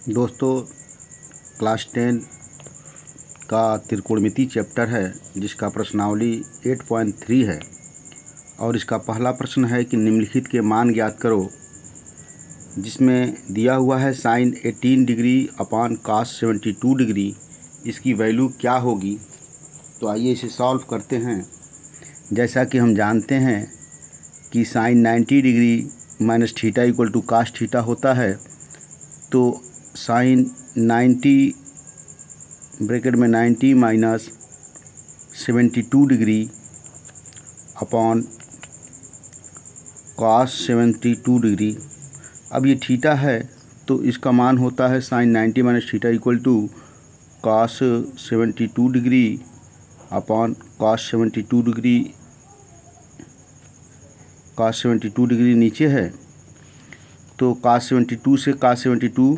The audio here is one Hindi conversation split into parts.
दोस्तों, क्लास 10 का त्रिकोणमिति चैप्टर है जिसका प्रश्नावली 8.3 है और इसका पहला प्रश्न है कि निम्नलिखित के मान ज्ञात करो, जिसमें दिया हुआ है साइन 18 डिग्री अपान कास 72 डिग्री। इसकी वैल्यू क्या होगी? तो आइए इसे सॉल्व करते हैं। जैसा कि हम जानते हैं कि sine 90 degree minus theta equal to cos theta होता है, तो साइन 90 ब्रैकेट में 90 minus 72 degree upon cos 72 degree. अब ये थीटा है तो इसका मान होता है sine 90 minus theta equal to cos 72 degree upon cos 72 degree. Cos 72 degree नीचे है तो कॉस 72 से कॉस 72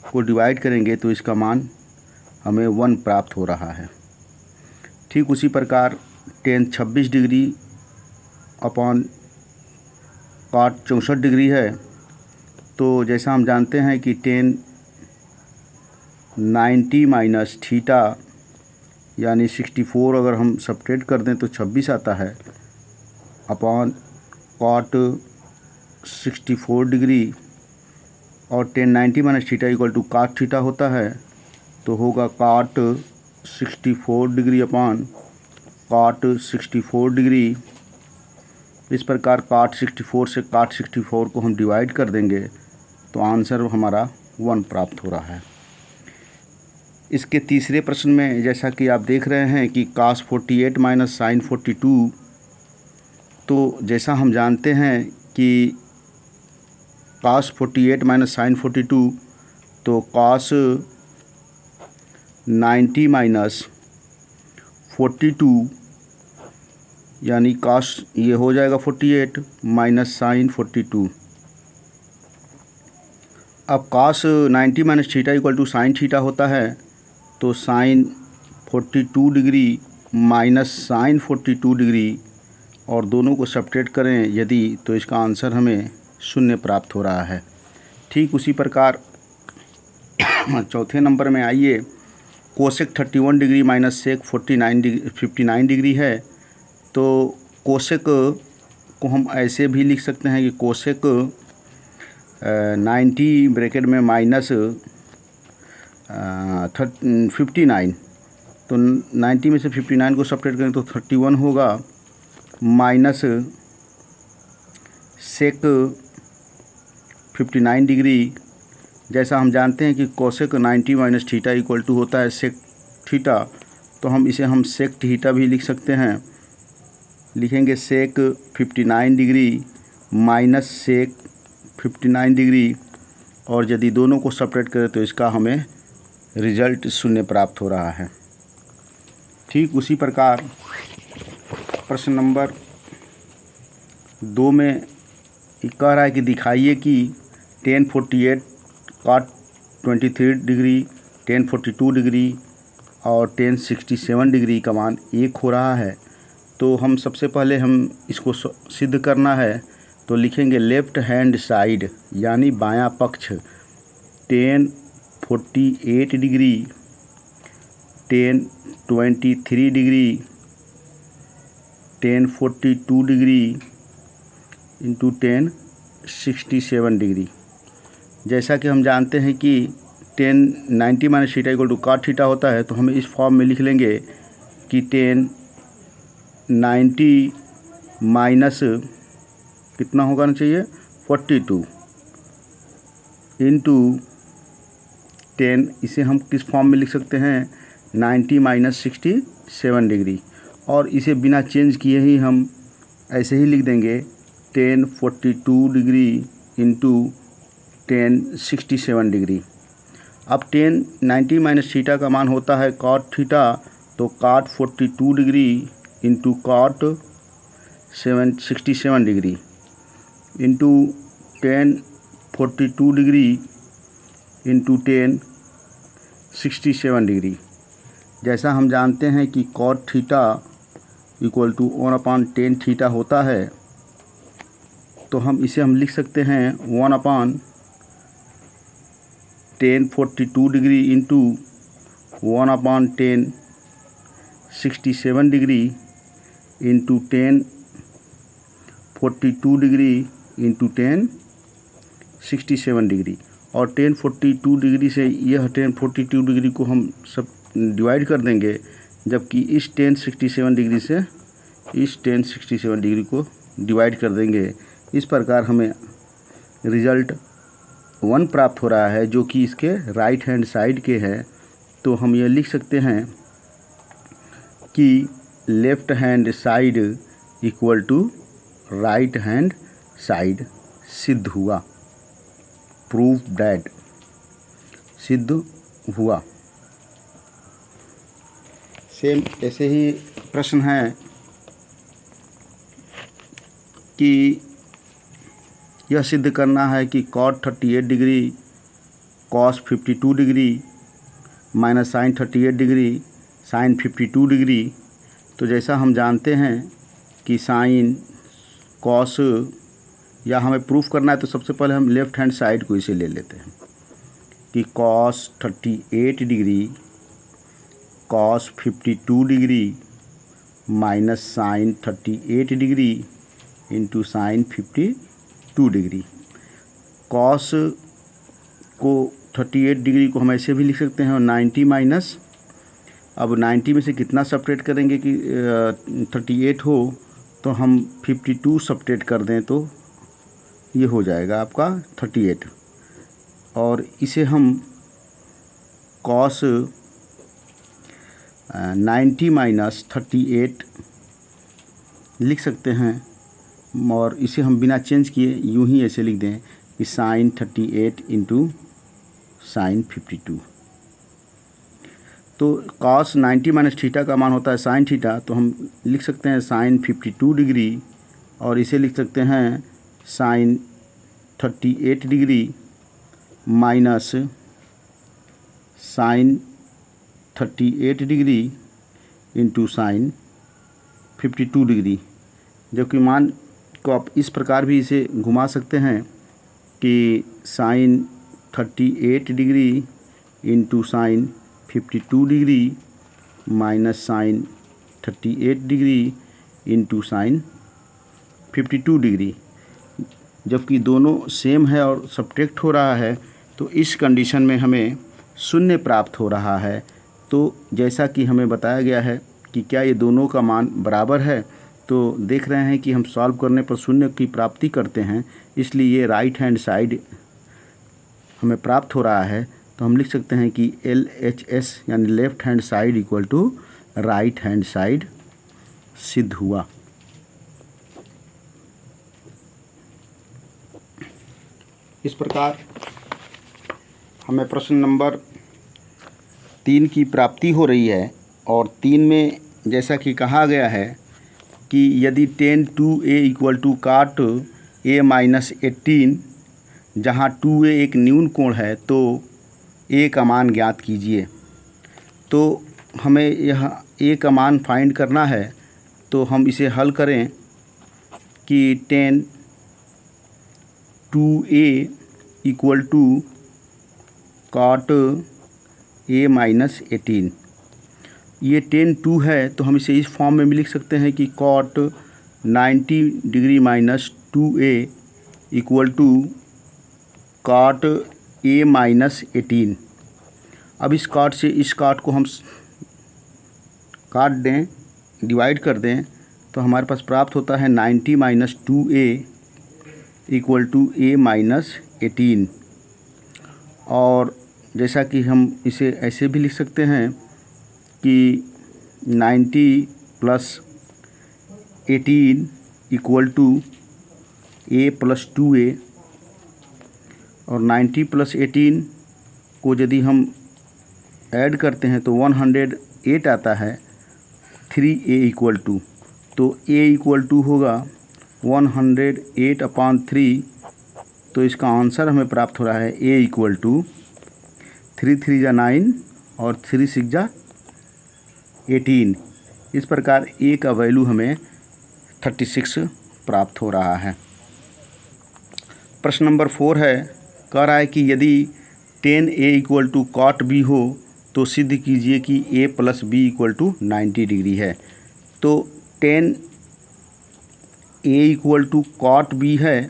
को डिवाइड करेंगे तो इसका मान हमें 1 प्राप्त हो रहा है। ठीक उसी प्रकार tan 26 degree upon cot 64 degree है, तो जैसा हम जानते हैं कि टेन 90 माइनस थीटा यानी 64 अगर हम सब्ट्रैक्ट कर दें तो 26 आता है अपॉन कॉट 64 डिग्री, और tan 90 minus theta equal to cot theta होता है तो होगा काट 64 डिग्री अपॉन काट 64 डिग्री। इस प्रकार काट 64 से काट 64 को हम डिवाइड कर देंगे तो आंसर हमारा 1 प्राप्त हो रहा है। इसके तीसरे प्रश्न में जैसा कि आप देख रहे हैं कि कास 48 माइनस साइन 42, तो जैसा हम जानते हैं कि कास 48 माइनस साइन 42, तो कास 90 माइनस 42 यानी कास ये हो जाएगा 48 माइनस साइन 42। अब cos 90 minus theta equal to sine theta होता है, तो sine 42 degree minus sine 42 degree और दोनों को सब्ट्रैक्ट करें यदि, तो इसका आंसर हमें 0 प्राप्त हो रहा है। ठीक उसी प्रकार चौथे नंबर में आइए, cosec 31 degree minus sec 59 degree है, तो कोसेक को हम ऐसे भी लिख सकते हैं कि कोसेक 90 ब्रैकेट में माइनस 59, तो 90 में से 59 को सब्ट्रैक्ट करें तो 31 होगा माइनस सेक 59 डिग्री। जैसा हम जानते हैं कि cosec 90 minus theta equal to होता है सेक थीटा, तो हम इसे सेक थीटा भी लिख सकते हैं। लिखेंगे सेक 59 डिग्री माइनस सेक 59 डिग्री, और यदि दोनों को सब्ट्रैक्ट करें तो इसका हमें रिजल्ट 0 प्राप्त हो रहा है। ठीक उसी प्रकार प्रश्न नंबर 2 में कह रहा है कि दिखाइए कि tan 48 cot 23 degree, tan 42 degree और टेन 67 डिग्री का मान 1 हो रहा है। तो हम सबसे पहले हम इसको सिद्ध करना है, तो लिखेंगे लेफ़्ट हैंड साइड यानी बायां पक्ष tan 48 degree, tan 23 degree, tan 42 degree into tan 67 degree. जैसा कि हम जानते हैं कि tan 90 minus theta equal to cot theta होता है, तो हम इस फॉर्म में लिख लेंगे कि टेन 90 माइनस कितना होगा ना चाहिए 42 इंटू टेन, इसे हम किस फॉर्म में लिख सकते हैं 90 माइनस 67 डिग्री, और इसे बिना चेंज किए ही हम ऐसे ही लिख देंगे tan 42 degree into tan 67 degree. अब टेन 90 माइनस थीटा का मान होता है कॉट थीटा, तो cot 42 degree into cot 67 degree into tan 42 degree into tan 67 degree. जैसा हम जानते हैं कि cot theta equal to 1/10 theta होता है, तो हम इसे लिख सकते हैं 1/10 1042 degree into 1/10 67 degree into 1042 degree into 1067 degree, और 1042 डिग्री से यह 1042 डिग्री को हम सब डिवाइड कर देंगे, जबकि इस 1067 डिग्री से इस 1067 डिग्री को डिवाइड कर देंगे। इस प्रकार हमें रिज़ल्ट 1 प्राप्त हो रहा है, जो कि इसके राइट हैंड साइड के है। तो हम यह लिख सकते हैं कि left hand side equal to right hand side सिद्ध हुआ, प्रूव दैट, सिद्ध हुआ। सेम ऐसे ही प्रश्न है कि यह सिद्ध करना है कि cot 38 degree cos 52 degree minus sine 38 degree sine 52 degree. तो जैसा हम जानते हैं कि साइन कॉस, या हमें प्रूफ करना है तो सबसे पहले हम लेफ़्ट हैंड साइड को इसे ले लेते हैं कि cos 38 degree cos 52 degree minus sine 38 degree into sine 52 degree. cos को 38 डिग्री को हम ऐसे भी लिख सकते हैं, और 90 माइनस, अब 90 में से कितना सब्ट्रैक्ट करेंगे कि 38 हो, तो हम 52 सब्ट्रैक्ट कर दें तो ये हो जाएगा आपका 38, और इसे हम cos 90 माइनस 38 लिख सकते हैं, और इसे हम बिना चेंज किए यूं ही ऐसे लिख दें कि साइन 38 इंटू साइन 52। तो cos 90 माइनस थीटा का मान होता है साइन थीटा, तो हम लिख सकते हैं साइन 52 डिग्री, और इसे लिख सकते हैं sine 38 degree minus sine 38 degree into sine 52 degree. जबकि मान को आप इस प्रकार भी इसे घुमा सकते हैं कि sine 38 degree into sine 52 degree minus sine 38 degree into sine 52 degree. जबकि दोनों सेम है और सब्ट्रैक्ट हो रहा है, तो इस कंडीशन में हमें शून्य प्राप्त हो रहा है। तो जैसा कि हमें बताया गया है कि क्या ये दोनों का मान बराबर है, तो देख रहे हैं कि हम सॉल्व करने पर शून्य की प्राप्ति करते हैं, इसलिए ये राइट हैंड साइड हमें प्राप्त हो रहा है। तो हम लिख सकते हैं कि LHS यानी left hand side equal to right hand side सिद्ध हुआ। इस प्रकार हमें प्रश्न नंबर 3 की प्राप्ति हो रही है, और 3 में जैसा कि कहा गया है कि यदि tan 2a equal to cot a minus 18, जहाँ 2a एक न्यून कोण है, तो a का मान ज्ञात कीजिए। तो हमें यह a का मान फाइंड करना है, तो हम इसे हल करें कि tan 2a equal to cot a minus 18। ये tan 2 है, तो हम इसे इस फॉर्म में भी लिख सकते हैं कि cot 90 degree minus 2a equal to cot a minus 18। अब इस cot से इस cot को हम काट दें, डिवाइड कर दें, तो हमारे पास प्राप्त होता है 90 minus 2a equal to a minus 18। और जैसा कि हम इसे ऐसे भी लिख सकते हैं कि 90 plus 18 equal to a plus 2a, और 90 प्लस 18 को यदि हम ऐड करते हैं तो 108 आता है, 3a इक्वल टू, तो a इक्वल टू होगा 108/3। तो इसका आंसर हमें प्राप्त हो रहा है a इक्वल टू 3 3 जा 9 और 3 6 जा 18। इस प्रकार a का वैल्यू हमें 36 प्राप्त हो रहा है। प्रश्न नंबर 4 है, कह रहा है कि यदि 10A equal to cot B हो तो सिद्ध कीजिए कि A plus B equal to 90 degree है। तो 10A equal to cot B है,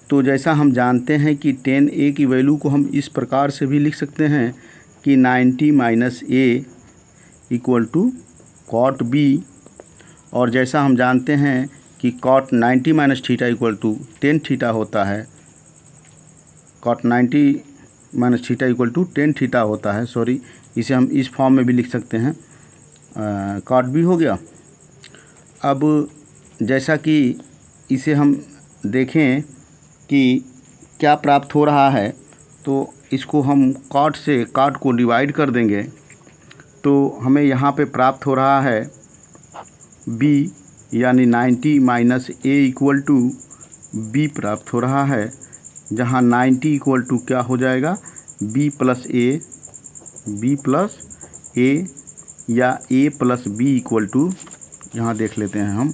तो जैसा हम जानते हैं कि 10A की वैल्यू को हम इस प्रकार से भी लिख सकते हैं कि 90 minus A equal to cot B, और जैसा हम जानते हैं कि cot 90 minus theta equal to 10 theta होता है, cot 90 minus theta equal to 10 theta होता है, सॉरी, इसे हम इस फॉर्म में भी लिख सकते हैं, कॉट बी हो गया। अब जैसा कि इसे हम देखें कि क्या प्राप्त हो रहा है, तो इसको हम कॉट से कॉट को डिवाइड कर देंगे तो हमें यहाँ पे प्राप्त हो रहा है b, यानी 90 minus a equal to b प्राप्त हो रहा है, जहाँ 90 इक्वल टू क्या हो जाएगा, b प्लस a या a plus b equal to, यहाँ देख लेते हैं हम,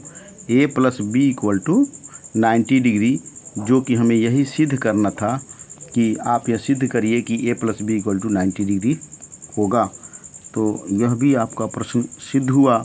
a plus b equal to 90 degree, जो कि हमें यही सिद्ध करना था कि आप यह सिद्ध करिए कि a plus B equal to 90 degree होगा। तो यह भी आपका प्रश्न सिद्ध हुआ।